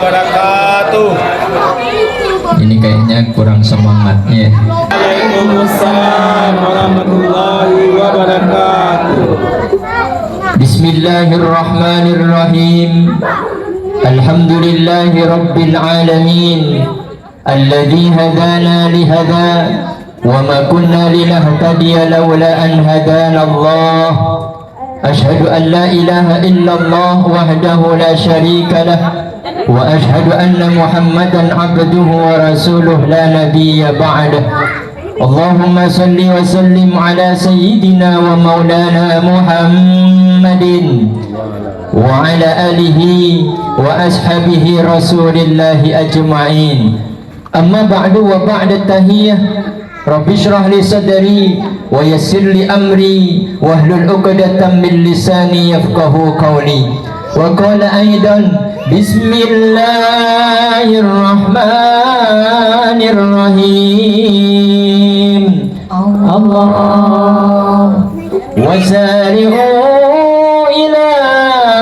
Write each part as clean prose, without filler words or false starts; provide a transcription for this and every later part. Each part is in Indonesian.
wabarakatuh. Ini kayaknya kurang semangatnya. Waalaikumsalam warahmatullahi wabarakatuh. Bismillahirrahmanirrahim. Alhamdulillahi rabbil alamin. Alladhi hadana lihada wa ma kunna linahtadiya lawla an hadana Allah. Ashhadu an la ilaha illallah wahdahu la syarika lah wa ashhadu anna Muhammadan abduhu wa rasuluh la nabiyya ba'dah. Allahumma salli wa sallim ala sayyidina wa maulana Muhammadin wa ala alihi wa ashabihi rasulillahi ajma'in. Amma ba'du wa ba'da tahiyyah. Rabbi shrah li sadri wa yassir li amri wahlul 'uqdatam min lisani yafqahu qawli. Wa qala aidan bismillahirrahmanirrahim. Allah wasari'u ila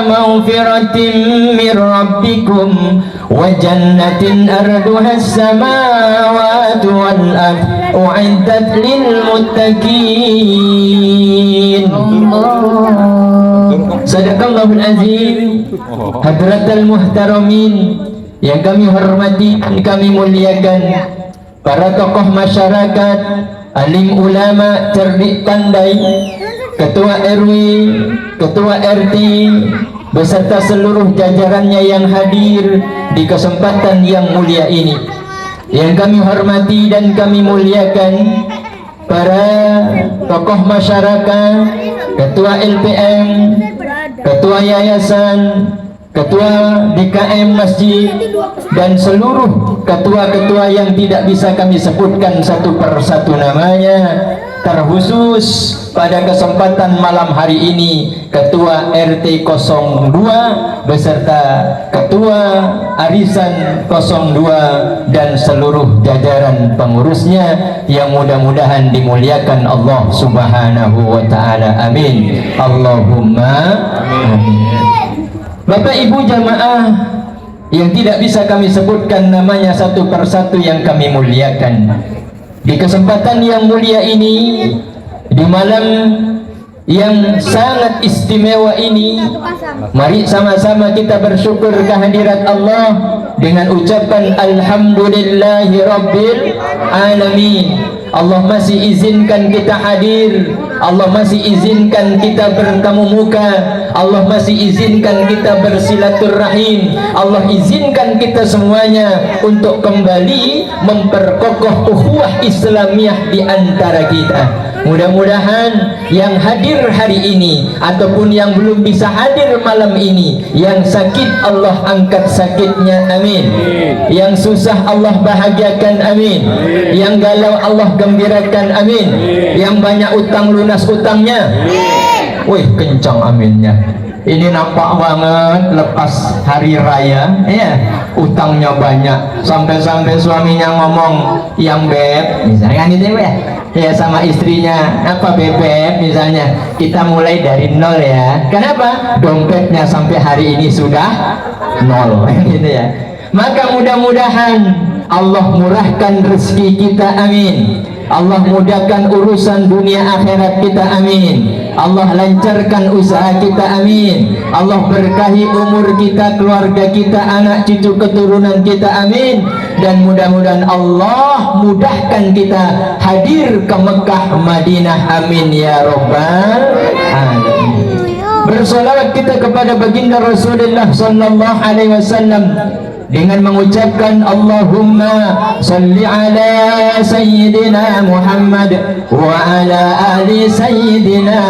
maghfiratin min rabbikum wa jannatin arduha as-samawati wal ard u'iddat lil muttaqin. Sadaqallahul azim. Hadratal muhtaramin yang kami hormati dan kami muliakan, para tokoh masyarakat, alim ulama, cerdik pandai, ketua RW, ketua RT, beserta seluruh jajarannya yang hadir di kesempatan yang mulia ini. Yang kami hormati dan kami muliakan, para tokoh masyarakat, ketua LPM, ketua yayasan, ketua DKM masjid, dan seluruh ketua-ketua yang tidak bisa kami sebutkan satu persatu namanya, terkhusus pada kesempatan malam hari ini ketua RT 02 beserta ketua arisan 02 dan seluruh jajaran pengurusnya yang mudah-mudahan dimuliakan Allah Subhanahu wa taala. Amin. Allahumma amin. Bapak Ibu jamaah yang tidak bisa kami sebutkan namanya satu persatu yang kami muliakan, di kesempatan yang mulia ini, di malam yang sangat istimewa ini, mari sama-sama kita bersyukur kehadirat Allah dengan ucapan alhamdulillahi rabbil alamin. Allah masih izinkan kita hadir, Allah masih izinkan kita bertemu muka, Allah masih izinkan kita bersilaturahim, Allah izinkan kita semuanya untuk kembali memperkokoh ukhuwah Islamiyah di antara kita. Mudah-mudahan yang hadir hari ini ataupun yang belum bisa hadir malam ini, yang sakit Allah angkat sakitnya, amin. Yang susah Allah bahagiakan, amin. Yang galau Allah gembirakan, amin. Yang banyak utang lunas utangnya, wih kencang aminnya. Ini nampak banget lepas hari raya, ya, utangnya banyak, sampai-sampai suaminya ngomong, yang beb, misalnya kan itu ya sama istrinya, apa bebek misalnya, kita mulai dari nol ya. Kenapa? Dompetnya sampai hari ini sudah nol, gitu ya. Maka mudah-mudahan Allah murahkan rezeki kita, amin. Allah mudahkan urusan dunia akhirat kita, amin. Allah lancarkan usaha kita, amin. Allah berkahi umur kita, keluarga kita, anak cucu keturunan kita, amin. Dan mudah-mudahan Allah mudahkan kita hadir ke Mekah Madinah, amin ya rabbal alamin. Bersolawat kita kepada baginda Rasulullah sallallahu alaihi wasallam dengan mengucapkan Allahumma salli ala sayyidina Muhammad wa ala ali sayyidina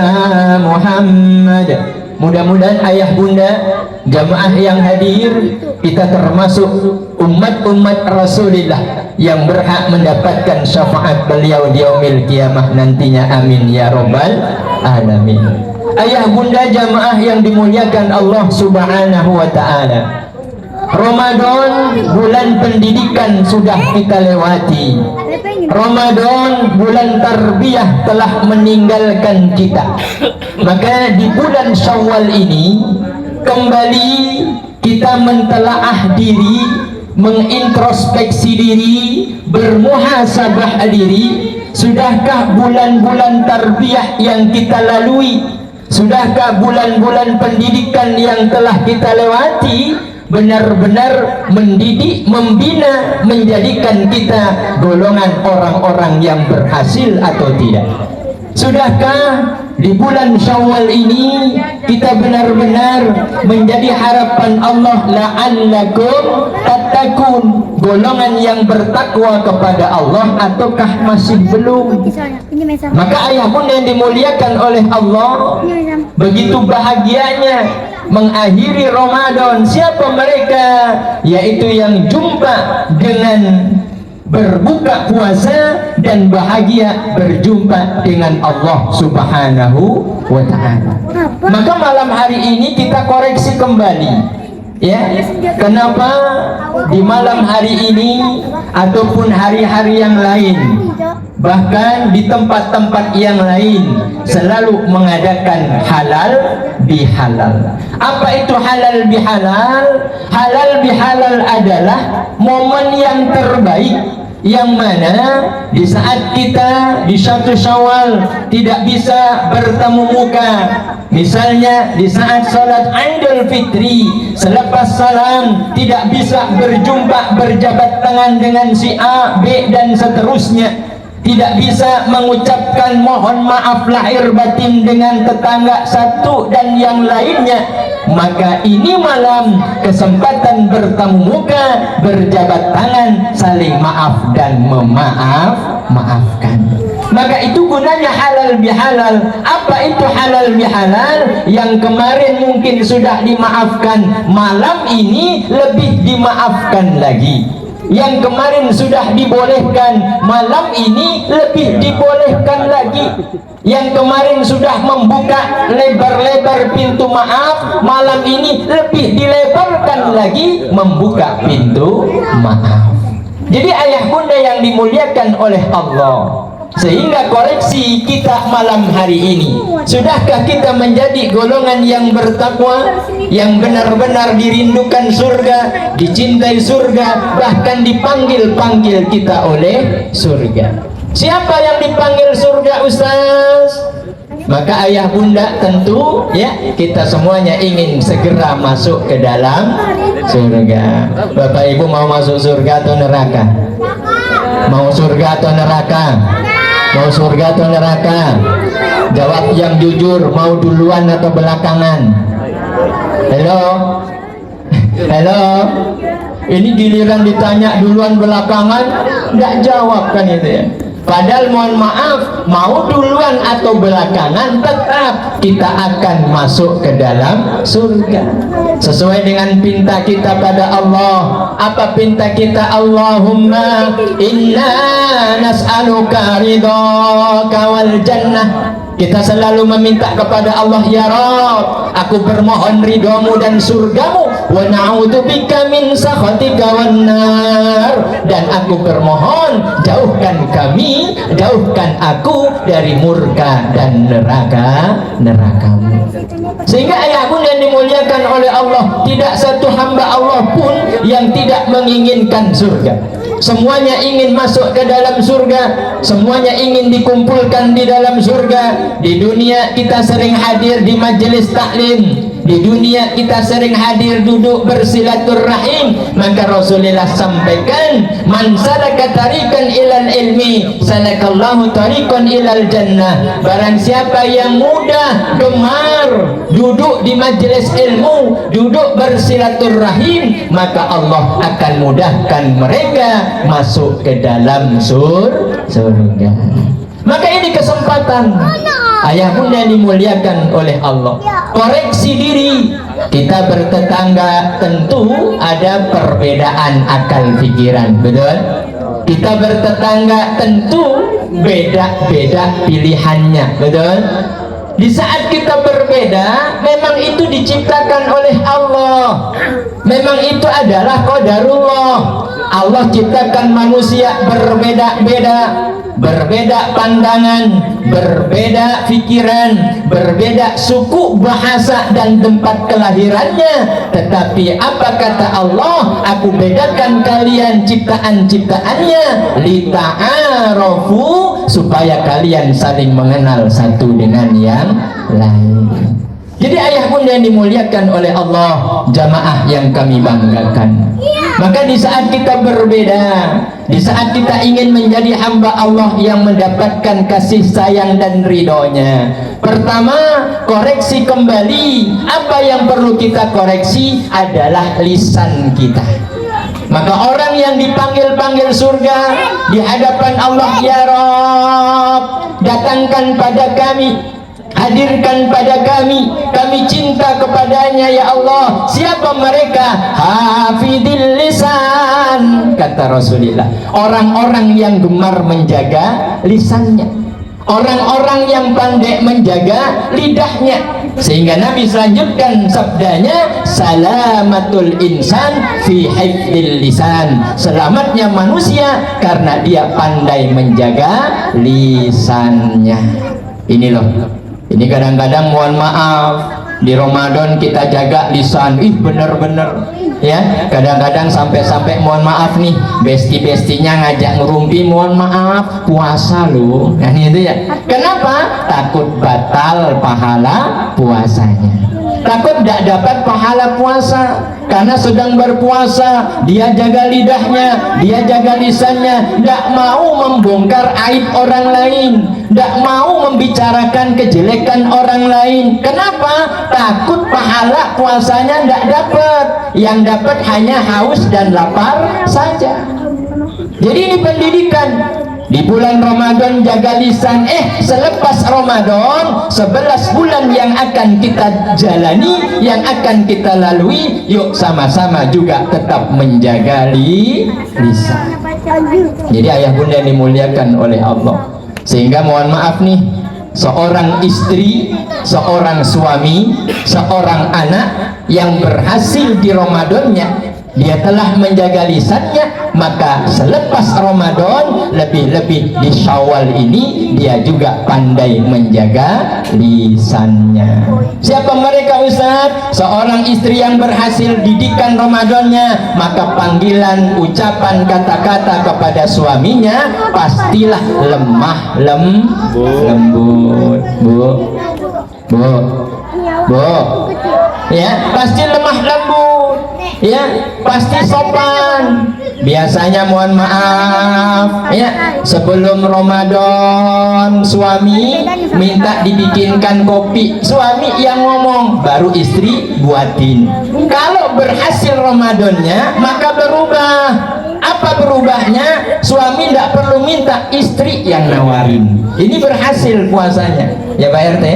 Muhammad. Mudah-mudahan ayah bunda jamaah yang hadir, kita termasuk umat-umat Rasulullah yang berhak mendapatkan syafaat beliau di yaumil kiamah nantinya, amin ya rabbal alamin. Ayah bunda jamaah yang dimuliakan Allah Subhanahu wa taala, Ramadan bulan pendidikan sudah kita lewati. Ramadan bulan tarbiyah telah meninggalkan kita. Maka di bulan Syawal ini kembali kita kita mentelaah diri, mengintrospeksi diri, bermuhasabah diri. Sudahkah bulan-bulan tarbiyah yang kita lalui, sudahkah bulan-bulan pendidikan yang telah kita lewati benar-benar mendidik, membina, menjadikan kita golongan orang-orang yang berhasil atau tidak? Sudahkah di bulan Syawal ini kita benar-benar menjadi harapan Allah la'allakum tattaqun, golongan yang bertakwa kepada Allah, ataukah masih belum? Maka ayah bunda yang dimuliakan oleh Allah, begitu bahagianya mengakhiri Ramadan. Siapa mereka? Yaitu yang jumpa dengan berbuka puasa dan bahagia berjumpa dengan Allah Subhanahu wa ta'ala. Maka malam hari ini kita koreksi kembali, ya, kenapa di malam hari ini ataupun hari-hari yang lain, bahkan di tempat-tempat yang lain, selalu mengadakan halal bihalal. Apa itu halal bihalal? Halal bihalal adalah momen yang terbaik, yang mana di saat kita di 1 Syawal tidak bisa bertemu muka, misalnya di saat sholat Idul Fitri, selepas salam tidak bisa berjumpa, berjabat tangan dengan si A, B dan seterusnya, tidak bisa mengucapkan mohon maaf lahir batin dengan tetangga satu dan yang lainnya, maka ini malam kesempatan bertemu muka, berjabat tangan, saling maaf dan memaafkan. Maka itu gunanya halal bihalal. Apa itu halal bihalal? Yang kemarin mungkin sudah dimaafkan, malam ini lebih dimaafkan lagi. Yang kemarin sudah dibolehkan, malam ini lebih dibolehkan lagi. Yang kemarin sudah membuka lebar-lebar pintu maaf, malam ini lebih dilebarkan lagi membuka pintu maaf. Jadi ayah bunda yang dimuliakan oleh Allah, sehingga koreksi kita malam hari ini, sudahkah kita menjadi golongan yang bertakwa, yang benar-benar dirindukan surga, dicintai surga, bahkan dipanggil-panggil kita oleh surga? Siapa yang dipanggil surga, Ustaz? Maka ayah bunda tentu, ya, kita semuanya ingin segera masuk ke dalam surga. Bapak ibu mau masuk surga atau neraka? Mau surga atau neraka? Mau surga atau neraka? Jawab yang jujur, mau duluan atau belakangan? Halo? Halo? Ini giliran ditanya duluan belakangan, nggak jawab kan itu ya. Padahal mohon maaf, mau duluan atau belakangan, tetap kita akan masuk ke dalam surga sesuai dengan pinta kita pada Allah. Apa pinta kita? Allahumma inna nas'aluka ridhaka wal jannah. Kita selalu meminta kepada Allah, ya Rabb, aku bermohon ridhamu dan surgamu, wa na'udzubika min sakhatika wan nar, dan aku bermohon jauhkan kami, jauhkan aku dari murka dan nerakamu. Sehingga ayah bunda yang dimuliakan oleh Allah, tidak satu hamba Allah pun yang tidak menginginkan surga. Semuanya ingin masuk ke dalam surga, semuanya ingin dikumpulkan di dalam surga. Di dunia kita sering hadir di majelis taklim, di dunia kita sering hadir duduk bersilaturahim. Maka Rasulullah sampaikan, man salaka tariqan ilal ilmi salakallahu tariqan ilal jannah. Barang siapa yang mudah, gemar duduk di majelis ilmu, duduk bersilaturahim, maka Allah akan mudahkan mereka masuk ke dalam surga. Maka ini kesempatan ayah bunda dimuliakan oleh Allah. Koreksi diri. Kita bertetangga tentu ada perbedaan akal pikiran, betul? Kita bertetangga tentu beda-beda pilihannya, betul? Di saat kita berbeda, memang itu diciptakan oleh Allah. Memang itu adalah qadarullah. Allah ciptakan manusia berbeda-beda. berbeda pandangan, berbeda pikiran, berbeda suku, bahasa, dan tempat kelahirannya, tetapi apa kata Allah? Aku bedakan kalian ciptaan-ciptaannya, lita'arofu, supaya kalian saling mengenal satu dengan yang lain. Jadi ayah bunda yang dimuliakan oleh Allah, jamaah yang kami banggakan. Maka di saat kita berbeda, di saat kita ingin menjadi hamba Allah yang mendapatkan kasih sayang dan ridhonya, pertama, koreksi kembali. Apa yang perlu kita koreksi adalah lisan kita. Maka orang yang dipanggil-panggil surga di hadapan Allah, ya Rabb, datangkan pada kami, hadirkan pada kami cinta kepadanya ya Allah. Siapa mereka? Hafidil lisan, kata Rasulullah, orang-orang yang gemar menjaga lisannya, orang-orang yang pandai menjaga lidahnya. Sehingga Nabi selanjutkan sabdanya, salamatul insan fi hifdil lisan, selamatnya manusia karena dia pandai menjaga lisannya. Ini loh, ini kadang-kadang mohon maaf, di Ramadan kita jaga lisan, bener-bener ya, kadang-kadang sampai-sampai mohon maaf nih, besti-bestinya ngajak ngerumpi, mohon maaf, puasa loh, nah itu ya. Kenapa? Takut batal pahala puasanya, takut tidak dapat pahala puasa karena sedang berpuasa. Dia jaga lidahnya, dia jaga lisannya, tidak mau membongkar aib orang lain, tidak mau membicarakan kejelekan orang lain. Kenapa? Takut pahala puasanya tidak dapat, yang dapat hanya haus dan lapar saja. Jadi ini pendidikan. Di bulan Ramadan jaga lisan, selepas Ramadan 11 bulan yang akan kita jalani, yang akan kita lalui, yuk sama-sama juga tetap menjaga lisan. Jadi ayah bunda yang dimuliakan oleh Allah, sehingga mohon maaf nih, seorang istri, seorang suami, seorang anak yang berhasil di Ramadannya, dia telah menjaga lisannya, maka selepas Ramadan, lebih-lebih di Syawal ini, dia juga pandai menjaga lisannya. Siapa mereka Ustaz? Seorang istri yang berhasil didikan Ramadannya, maka panggilan, ucapan, kata-kata kepada suaminya pastilah lemah lembut. Bu, ya, pasti lemah lembut, ya, pasti sopan. Biasanya mohon maaf ya, sebelum Ramadan suami minta dibikinkan kopi, suami yang ngomong, baru istri buatin. Kalau berhasil Ramadannya, maka berubah. Apa berubahnya? Suami tidak perlu minta, istri yang nawarin. Ini berhasil puasanya ya Pak RT.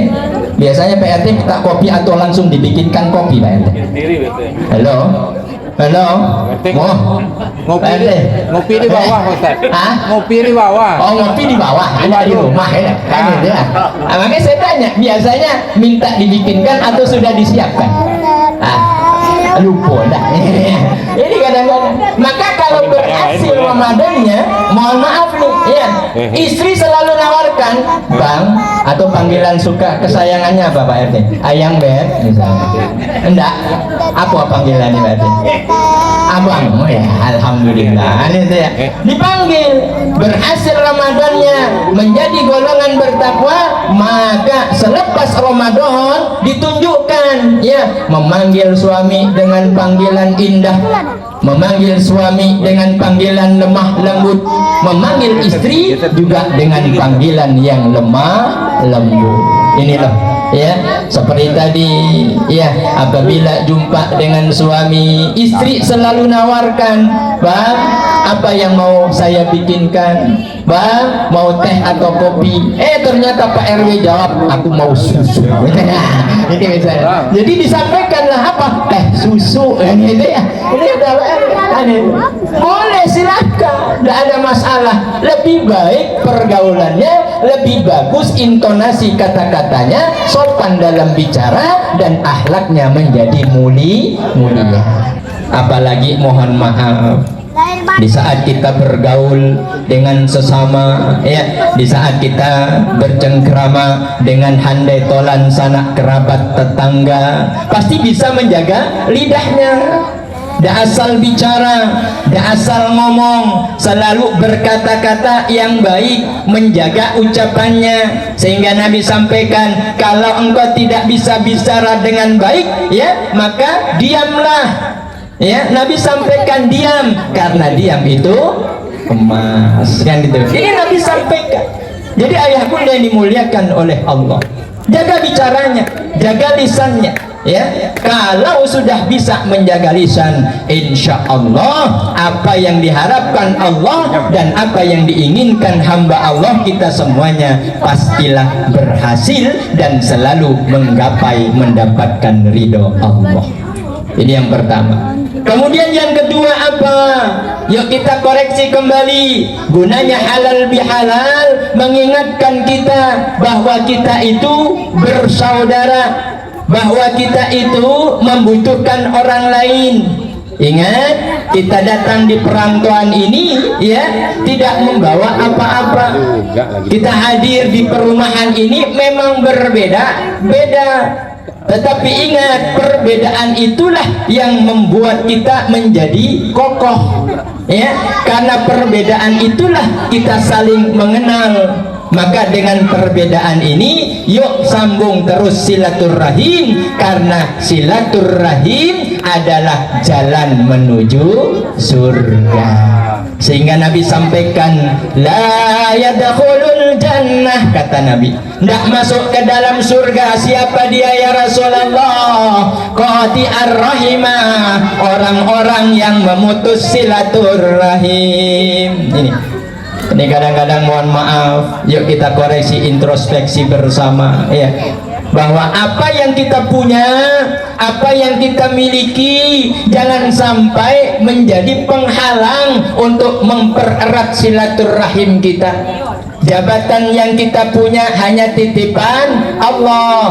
Biasanya Pak RT minta kopi atau langsung dibikinkan kopi Pak RT? Halo, ngopi di bawah Ustaz. Hah? Ngopi di bawah. Oh, ngopi di bawah, ada di rumah ya. Kan gitu ya. Makanya saya tanya, biasanya minta dibikinkan atau sudah disiapkan? Lupa dah. Ini kadang-kadang. Maka kalau berhasil Ramadannya, mohon maaf nih, ya, istri selalu nawarkan, Bang, atau panggilan suka kesayangannya apa Pak RT? Ayang Beb misalnya. Enggak. Apa panggilannya Pak RT? Abang. Oh ya, alhamdulillah. Ini ya. Dipanggil, berhasil Ramadannya, menjadi golongan bertakwa, maka selepas Ramadan ditunjukkan ya, memanggil suami dengan panggilan indah, memanggil suami dengan panggilan lemah lembut, memanggil istri juga dengan panggilan yang lemah lembut. Inilah ya, seperti tadi ya, apabila jumpa dengan suami, istri selalu nawarkan, Bang, apa yang mau saya bikinkan? Bang, mau teh atau kopi? Ternyata Pak RW jawab, aku mau susu. Ini misalnya. Jadi disampaikanlah apa? Teh susu. Ini ya. Ini udah boleh, silakan, tidak ada masalah. Lebih baik pergaulannya, lebih bagus intonasi kata-katanya, sopan dalam bicara, dan akhlaknya menjadi mulia. Apalagi mohon maaf, di saat kita bergaul dengan sesama, ya, di saat kita bercengkrama dengan handai tolan sanak kerabat tetangga, pasti bisa menjaga lidahnya. Dah asal bicara, dah asal ngomong, selalu berkata-kata yang baik, menjaga ucapannya. Sehingga Nabi sampaikan, kalau engkau tidak bisa bicara dengan baik, ya, maka diamlah. Ya, Nabi sampaikan diam, karena diam itu emas, kan gitu. Ini Nabi sampaikan. Jadi ayah bunda yang dimuliakan oleh Allah, jaga bicaranya, jaga lisannya. Ya, kalau sudah bisa menjaga lisan, insya Allah apa yang diharapkan Allah dan apa yang diinginkan hamba Allah kita semuanya pastilah berhasil dan selalu menggapai mendapatkan ridho Allah. Ini yang pertama. Kemudian yang kedua apa? Yuk kita koreksi kembali. Gunanya halal bihalal mengingatkan kita bahwa kita itu bersaudara, bahwa kita itu membutuhkan orang lain. Ingat, kita datang di perantauan ini, ya, tidak membawa apa-apa. Kita hadir di perumahan ini memang berbeda-beda, tetapi ingat, perbedaan itulah yang membuat kita menjadi kokoh, ya. Karena perbedaan itulah kita saling mengenal. Maka dengan perbedaan ini, yuk sambung terus silaturahim, karena silaturahim adalah jalan menuju surga. Sehingga Nabi sampaikan, la yadkhulul jannah, kata Nabi, tidak masuk ke dalam surga siapa dia ya Rasulullah? Qati'ar rahimah, orang-orang yang memutus silaturahim. Ini kadang-kadang mohon maaf, yuk kita koreksi, introspeksi bersama, ya, bahwa apa yang kita punya, apa yang kita miliki, jangan sampai menjadi penghalang untuk mempererat silaturahim kita. Jabatan yang kita punya hanya titipan Allah,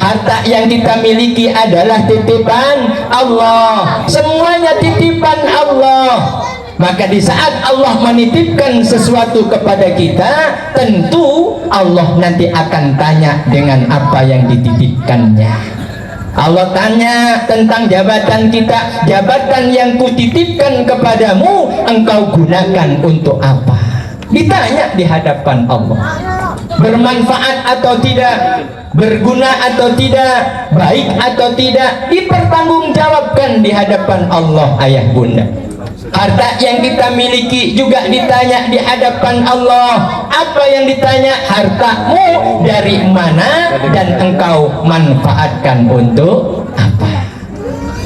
harta yang kita miliki adalah titipan Allah, semuanya titipan Allah. Maka di saat Allah menitipkan sesuatu kepada kita, tentu Allah nanti akan tanya dengan apa yang dititipkannya. Allah tanya tentang jabatan kita, jabatan yang kutitipkan kepadamu, engkau gunakan untuk apa? Ditanya di hadapan Allah. Bermanfaat atau tidak, berguna atau tidak, baik atau tidak, dipertanggungjawabkan di hadapan Allah, ayah bunda. Harta yang kita miliki juga ditanya di hadapan Allah. Apa yang ditanya? Hartamu dari mana dan engkau manfaatkan untuk apa?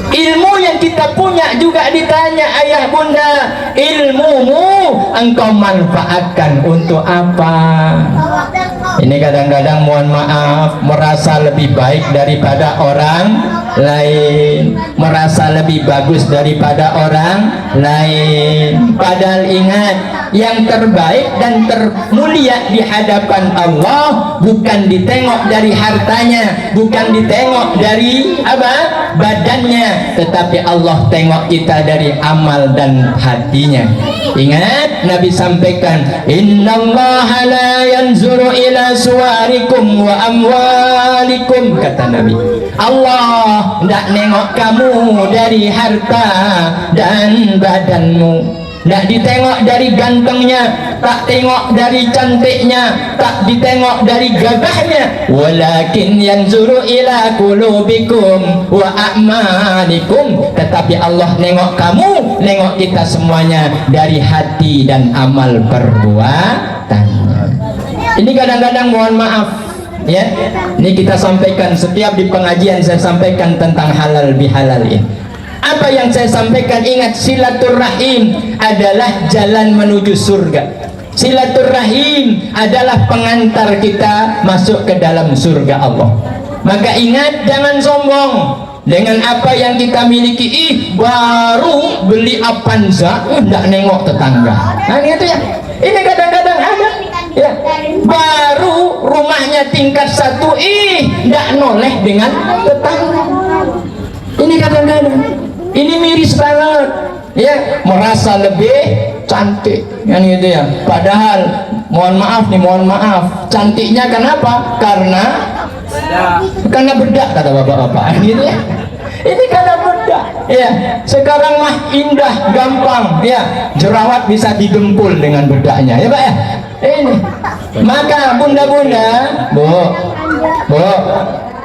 Ilmu yang kita punya juga ditanya, ayah bunda. Ilmumu engkau manfaatkan untuk apa? Ini kadang-kadang mohon maaf, merasa lebih baik daripada orang lain, merasa lebih bagus daripada orang lain. Padahal ingat, yang terbaik dan termulia di hadapan Allah bukan ditengok dari hartanya, bukan ditengok dari apa? Badannya, tetapi Allah tengok kita dari amal dan hatinya. Ingat, Nabi sampaikan, innallaha la yanzuru ila suwarikum wa amwalikum, kata Nabi. Allah tidak nengok kamu dari harta dan badanmu, tidak ditengok dari gantengnya, tak tengok dari cantiknya, tak ditengok dari gagahnya. Walakin yanzuru ila qulubikum wa a'malikum, tetapi Allah nengok kamu, nengok kita semuanya dari hati dan amal perbuatannya. Ini kadang-kadang mohon maaf, ya, ini kita sampaikan setiap di pengajian, saya sampaikan tentang halal bihalal ini. Apa yang saya sampaikan, ingat, silaturahim adalah jalan menuju surga. Silaturahim adalah pengantar kita masuk ke dalam surga Allah. Maka ingat, jangan sombong dengan apa yang kita miliki. Baru beli Avanza, enggak nengok tetangga. Nah, itu ya. Ini kadang-kadang ada. Ya, baru rumahnya tingkat 1, enggak noleh dengan tetangga. Ini kadang-kadang, ini miris banget, ya, merasa lebih cantik kan gitu ya. Padahal mohon maaf, cantiknya kenapa? Karena bedak kata bapak-bapak gitu ya. Ini karena bedak ya. Sekarang mah indah, gampang ya, jerawat bisa digempul dengan bedaknya ya Pak ya. Ini maka bunda-bunda, bu,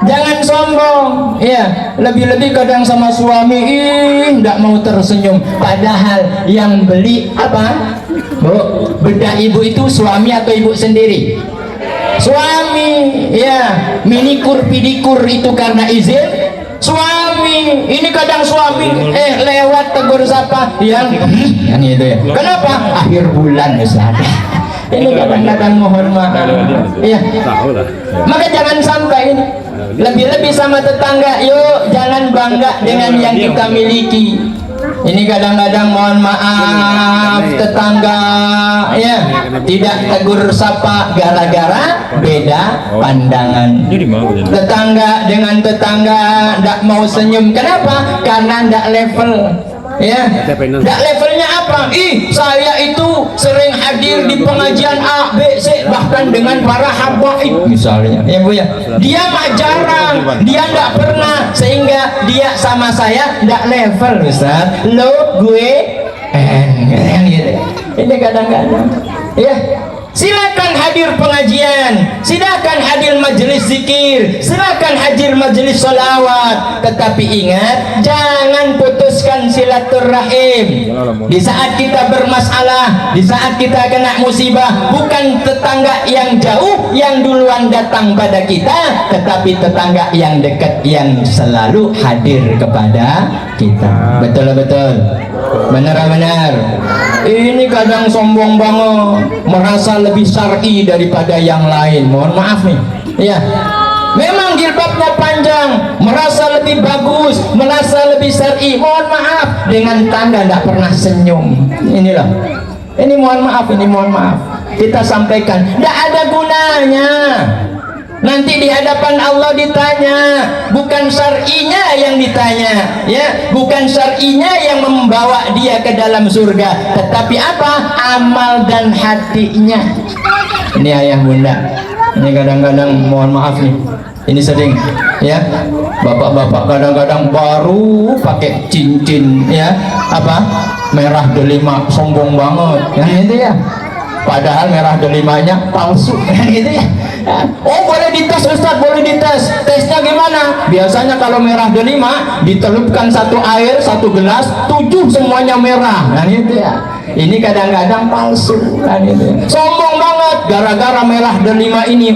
jangan sombong ya. Lebih-lebih kadang sama suami nggak mau tersenyum, padahal yang beli apa, bu, bedak ibu itu suami atau ibu sendiri? Suami ya. Minikur pidikur itu karena izin suami. Ini kadang suami lewat tegur sapa yang itu ya. Kenapa? Akhir bulan Ustaz. Ini kadang-kadang mohon maaf ya. Maka jangan sampai ini. Lebih-lebih sama tetangga, yuk jangan bangga dengan yang kita miliki. Ini kadang-kadang mohon maaf tetangga ya tidak tegur sapa gara-gara beda pandangan. Tetangga dengan tetangga tidak mau senyum, kenapa? Karena tidak level ya. Tidak levelnya apa? Saya itu sering hadir di pengajian A, B, C, bahkan dengan para habaib misalnya ya bu ya. Dia mah jarang, dia tidak pernah, sehingga dia sama saya tidak level Ustaz. Lo gue gitu. Ini kadang-kadang ya. Silakan hadir pengajian, silakan hadir majelis zikir, silakan hadir majelis sholawat, tetapi ingat jangan putuskan silaturahim. Di saat kita bermasalah, di saat kita kena musibah, bukan tetangga yang jauh yang duluan datang pada kita, tetapi tetangga yang dekat yang selalu hadir kepada kita. Betul-betul, benar-benar. Ini kadang sombong banget, merasa lebih syar'i daripada yang lain. Mohon maaf nih ya, memang jilbabnya panjang, merasa lebih bagus, merasa lebih syar'i. Mohon maaf, dengan tanda tidak pernah senyum. Inilah, ini mohon maaf, kita sampaikan, tidak ada gunanya. Nanti di hadapan Allah ditanya, bukan syar'inya yang ditanya ya, bukan syar'inya yang membawa dia ke dalam surga, tetapi apa? Amal dan hatinya. Ini ayah bunda, ini kadang-kadang mohon maaf nih, ini sering ya, bapak-bapak kadang-kadang baru pakai cincin ya, apa, merah delima, sombong banget ya itu ya. Padahal merah delimanya palsu gitu ya. Oh boleh dites Ustaz, boleh dites. Tesnya gimana? Biasanya kalau merah delima ditelupkan satu air, satu gelas, 7 semuanya merah. Nah itu ya. Ini kadang-kadang palsu kan itu ya. Sombong banget gara-gara merah delima ini,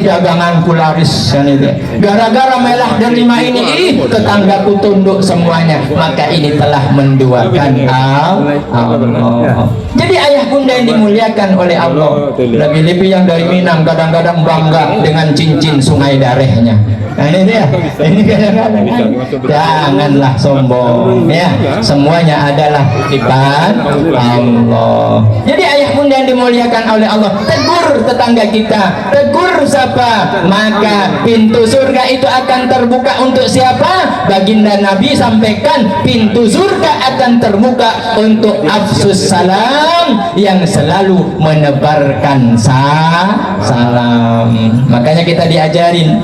daganganku laris kan itu ya. Gara-gara merah delima ini, tetanggaku tunduk semuanya. Maka ini telah menduakan Allah. Jadi ayah bunda yang dimuliakan oleh Allah, lebih-lebih yang dari Minang kadang-kadang bangga dengan cincin sungai darehnya. Nah ini dia, ini kadang-kadang janganlah sombong ya, semuanya adalah titipan Allah. Jadi ayah bunda yang dimuliakan oleh Allah, tegur tetangga kita, tegur siapa, maka pintu surga itu akan terbuka untuk siapa? Baginda Nabi sampaikan, pintu surga akan terbuka untuk afsus salam, yang selalu menebarkan salam. Makanya kita diajarin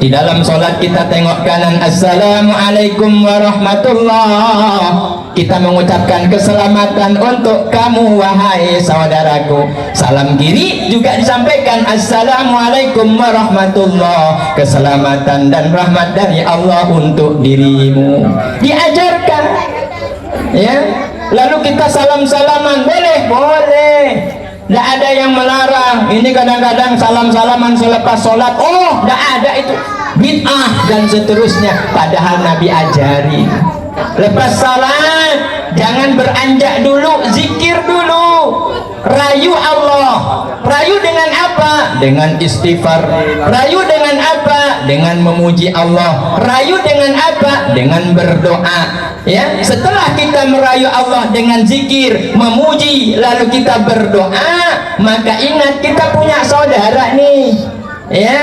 di dalam sholat, kita tengok kanan, assalamualaikum warahmatullah. Kita mengucapkan keselamatan untuk kamu wahai saudaraku. Salam kiri juga disampaikan, assalamualaikum warahmatullah, keselamatan dan rahmat dari Allah untuk dirimu. Diajarkan ya. Lalu kita salam-salaman, boleh, tidak ada yang melarang. Ini kadang-kadang salam-salaman selepas sholat, oh tidak ada, itu bid'ah dan seterusnya. Padahal Nabi ajari, lepas salat jangan beranjak dulu, zikir dulu, rayu Allah. Rayu dengan apa? Dengan istighfar. Rayu dengan apa? Dengan memuji Allah. Rayu dengan apa? Dengan berdoa ya. Setelah kita merayu Allah dengan zikir, memuji, lalu kita berdoa, maka ingat kita punya saudara nih ya,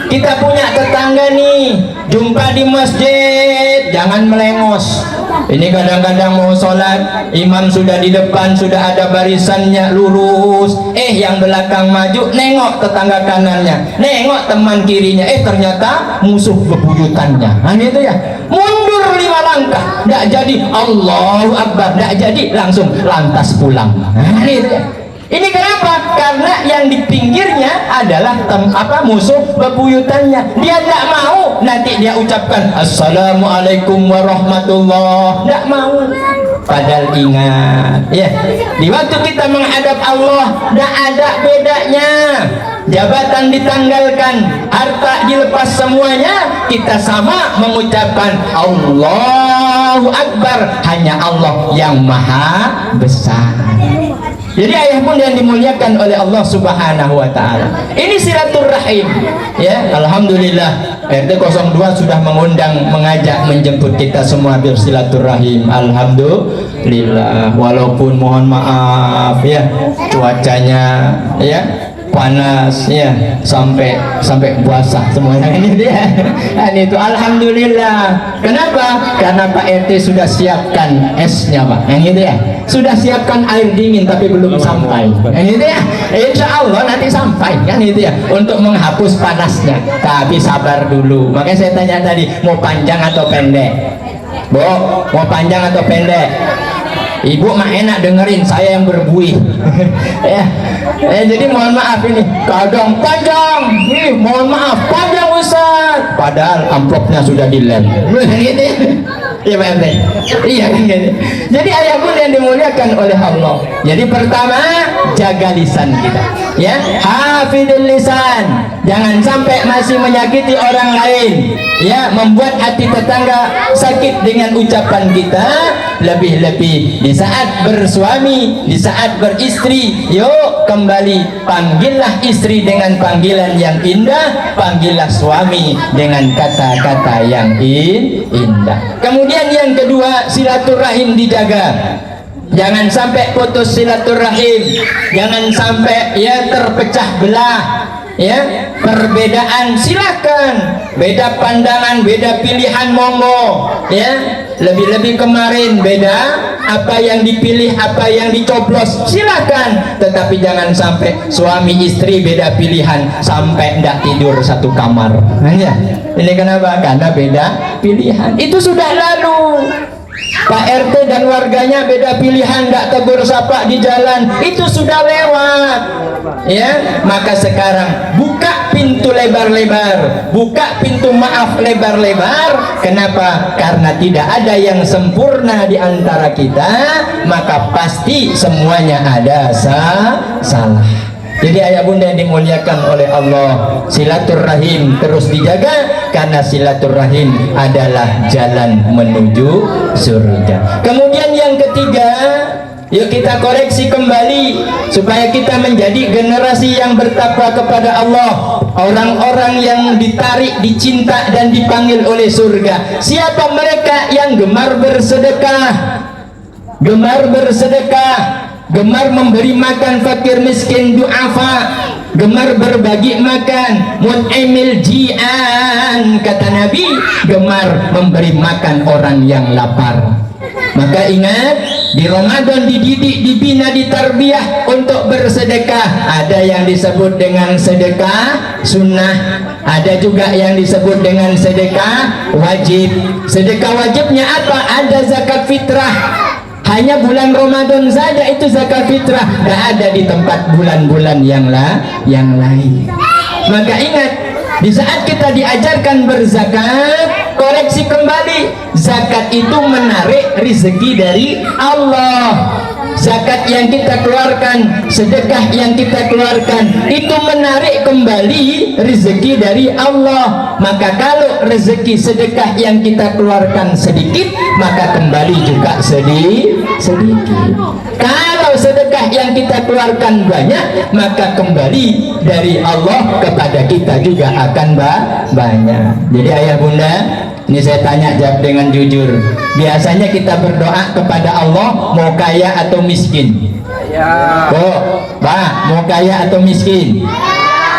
kita punya tetangga nih. Jumpa di masjid jangan melengos Ini kadang-kadang mau sholat, imam sudah di depan, sudah ada barisannya lurus, yang belakang maju, nengok tetangga kanannya, nengok teman kirinya, ternyata musuh bebuyutannya. Nah itu ya, mundur 5 langkah, tidak jadi Allahu Akbar, tidak jadi, langsung lantas pulang. Nah itu ya. Ini kenapa? Karena yang di pinggirnya adalah musuh bebuyutannya. Dia tidak mau nanti dia ucapkan Assalamualaikum warahmatullah. Tidak mau. Padahal ingat, ya, di waktu kita menghadap Allah, tidak ada bedanya. Jabatan ditanggalkan, harta dilepas semuanya, kita sama mengucapkan Allahu Akbar. Hanya Allah yang maha besar. Jadi ayah pun yang dimuliakan oleh Allah Subhanahu wa taala. Ini silaturahim. Ya, alhamdulillah RT 02 sudah mengundang, mengajak, menjemput kita semua bersilaturahim. Alhamdulillah. Walaupun mohon maaf ya, cuacanya ya panas ya, sampai basah semuanya. Ini dia. Ini itu alhamdulillah. Kenapa? Karena Pak RT sudah siapkan esnya, Pak. Yang itu ya. Sudah siapkan air dingin tapi belum sampai. Yang itu ya. Insya Allah nanti sampai kan itu ya, untuk menghapus panasnya. Tapi sabar dulu. Makanya saya tanya tadi, mau panjang atau pendek? Bu, mau panjang atau pendek? Ibu mah enak dengerin, saya yang berbuih. Ya. Jadi mohon maaf ini, kadang panjang, mohon maaf panjang Ustaz. Padahal amplopnya sudah dilem. Iya Pak RT. Iya kan gitu. Jadi ayah pun yang dimuliakan oleh Allah. Jadi pertama, jaga lisan kita. Ya, hafidil lisan. Jangan sampai masih menyakiti orang lain. Ya, membuat hati tetangga sakit dengan ucapan kita. Lebih-lebih di saat bersuami, di saat beristri, yuk kembali panggillah istri dengan panggilan yang indah, panggillah suami dengan kata-kata yang indah. Kemudian yang kedua, silaturahim dijaga. Jangan sampai putus silaturahim, jangan sampai ya terpecah belah. Ya, perbedaan silakan, beda pandangan, beda pilihan monggo. Ya, lebih-lebih kemarin beda, apa yang dipilih, apa yang dicoblos, silakan. Tetapi jangan sampai suami istri beda pilihan sampai tidak tidur satu kamar. Ya, ini kenapa? Karena beda pilihan. Itu sudah lalu. Pak RT dan warganya beda pilihan, tidak tegur sapa di jalan, itu sudah lewat. Ya, maka sekarang buka pintu lebar-lebar, buka pintu maaf lebar-lebar. Kenapa? Karena tidak ada yang sempurna di antara kita, maka pasti semuanya ada salah. Jadi ayah bunda yang dimuliakan oleh Allah, silaturahim terus dijaga, karena silaturahim adalah jalan menuju surga. Kemudian yang ketiga, yuk kita koreksi kembali supaya kita menjadi generasi yang bertakwa kepada Allah, orang-orang yang ditarik, dicinta dan dipanggil oleh surga. Siapa mereka yang gemar bersedekah? Gemar bersedekah, gemar memberi makan fakir miskin du'afa, gemar berbagi makan, mun'imil ji'an, kata Nabi, gemar memberi makan orang yang lapar. Maka ingat, di Ramadan dididik, dibina, ditarbiyah untuk bersedekah. Ada yang disebut dengan sedekah sunnah, ada juga yang disebut dengan sedekah wajib. Sedekah wajibnya apa? Ada zakat fitrah. Hanya bulan Ramadan saja itu zakat fitrah, tidak ada di tempat bulan-bulan yang lain. Maka ingat, di saat kita diajarkan berzakat, koreksi kembali, zakat itu menarik rezeki dari Allah. Zakat yang kita keluarkan, sedekah yang kita keluarkan, itu menarik kembali rezeki dari Allah. Maka kalau rezeki sedekah yang kita keluarkan sedikit, maka kembali juga sedikit. Kalau sedekah yang kita keluarkan banyak, maka kembali dari Allah kepada kita juga akan banyak. Jadi ayah bunda, ini saya tanya, jawab dengan jujur. Biasanya kita berdoa kepada Allah mau kaya atau miskin? Kaya. Pak, mau kaya atau miskin?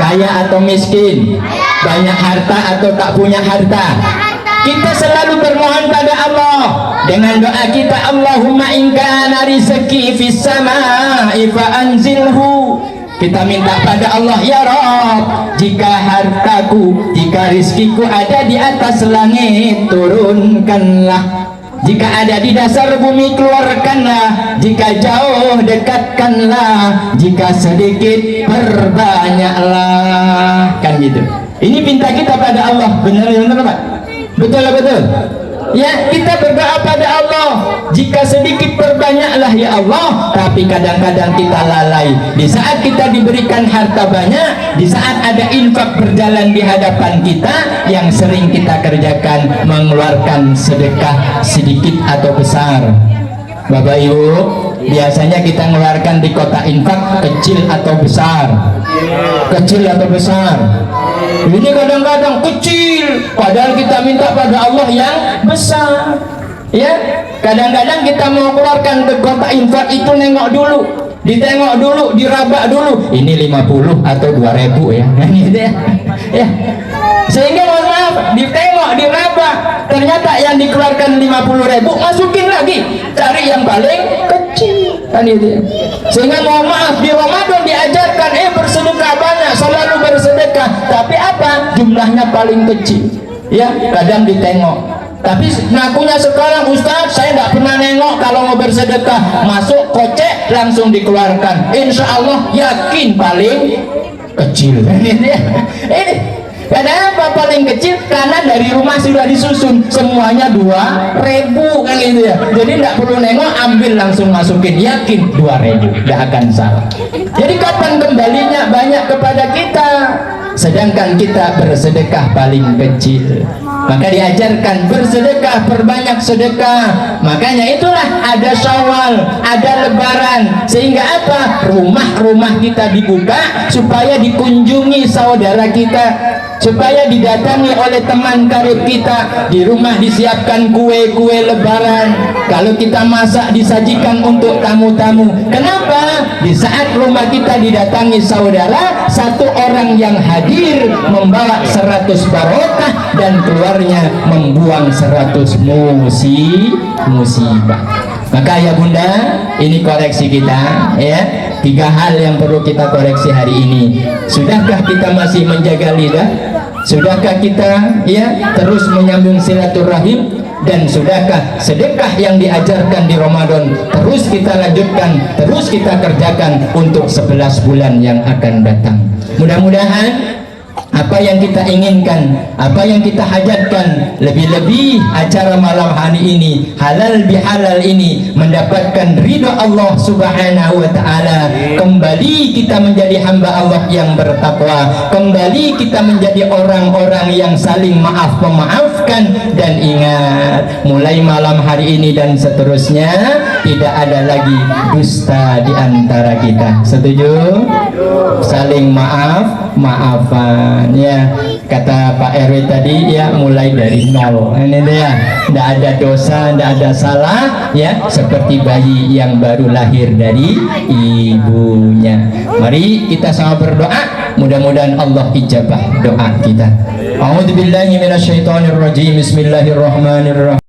Kaya atau miskin? Banyak harta atau tak punya harta? Kita selalu bermohon pada Allah, dengan doa kita, Allahumma in kana rizqi fis samaa'i fa anzilhu. Kita minta pada Allah, ya Rabb, jika hartaku, jika rizkiku ada di atas langit, turunkanlah. Jika ada di dasar bumi, keluarkanlah. Jika jauh, dekatkanlah. Jika sedikit, perbanyaklah. Kan gitu. Ini pinta kita pada Allah. Benar-benar Pak? Betul-betul. Ya, kita berdoa pada Allah, jika sedikit perbanyaklah ya Allah. Tapi kadang-kadang kita lalai. Di saat kita diberikan harta banyak, di saat ada infak berjalan di hadapan kita, yang sering kita kerjakan mengeluarkan sedekah sedikit atau besar. Bapak Ibu, biasanya kita mengeluarkan di kotak infak kecil atau besar. Kecil atau besar. Ini kadang-kadang kecil, padahal kita minta pada Allah yang besar. Ya, kadang-kadang kita mau keluarkan ke kotak infak itu nengok dulu, ditengok dulu, diraba dulu. Ini 50 atau 2000 ya. Ya. Sehingga mohon maaf, ditengok, diraba, ternyata yang dikeluarkan 50.000, masukin lagi, cari yang paling kecil. Kan itu ya. Sehingga mohon maaf, di Ramadan diajarkan bersedekah banyak, selalu bersedekah, tapi apa? Jumlahnya paling kecil. Ya, kadang ditengok. Tapi ngakunya sekarang, Ustaz, saya tidak pernah nengok kalau mau bersedekah, masuk kocek langsung dikeluarkan. Insya Allah yakin paling kecil. Ini kenapa paling kecil? Karena dari rumah sudah disusun semuanya 2.000 kan gitu ya. Jadi tidak perlu nengok, ambil langsung masukin, yakin 2.000, tidak akan salah. Jadi kapan kembalinya banyak kepada kita? Sedangkan kita bersedekah paling kecil. Maka diajarkan bersedekah, perbanyak sedekah. Makanya itulah ada Syawal, ada Lebaran, sehingga apa? Rumah-rumah kita dibuka supaya dikunjungi saudara kita, supaya didatangi oleh teman karib kita. Di rumah disiapkan kue-kue Lebaran. Kalau kita masak, disajikan untuk tamu-tamu. Kenapa? Di saat rumah kita didatangi saudara, satu orang yang hadir membawa 100 barokah dan keluarnya membuang 100 musibah. Maka ya Bunda, ini koreksi kita ya. 3 hal yang perlu kita koreksi hari ini. Sudahkah kita masih menjaga lidah? Sudahkah kita ya terus menyambung silaturahim? Dan sudahkah sedekah yang diajarkan di Ramadan terus kita lanjutkan, terus kita kerjakan untuk 11 bulan yang akan datang? Mudah-mudahan apa yang kita inginkan, apa yang kita hajatkan, lebih-lebih acara malam hari ini, halal bihalal ini, mendapatkan ridha Allah subhanahu wa ta'ala. Kembali kita menjadi hamba Allah yang bertakwa, kembali kita menjadi orang-orang yang saling maaf memaafkan. Dan ingat, mulai malam hari ini dan seterusnya tidak ada lagi dusta di antara kita. Setuju? Saling maafan ya, kata Pak RW tadi ya, mulai dari nol. Ini dia, tidak ada dosa, tidak ada salah ya, seperti bayi yang baru lahir dari ibunya. Mari kita sama berdoa, mudah-mudahan Allah ijabah doa kita. A'udzubillahi minasyaitonirrajim. Bismillahirrahmanirrahim.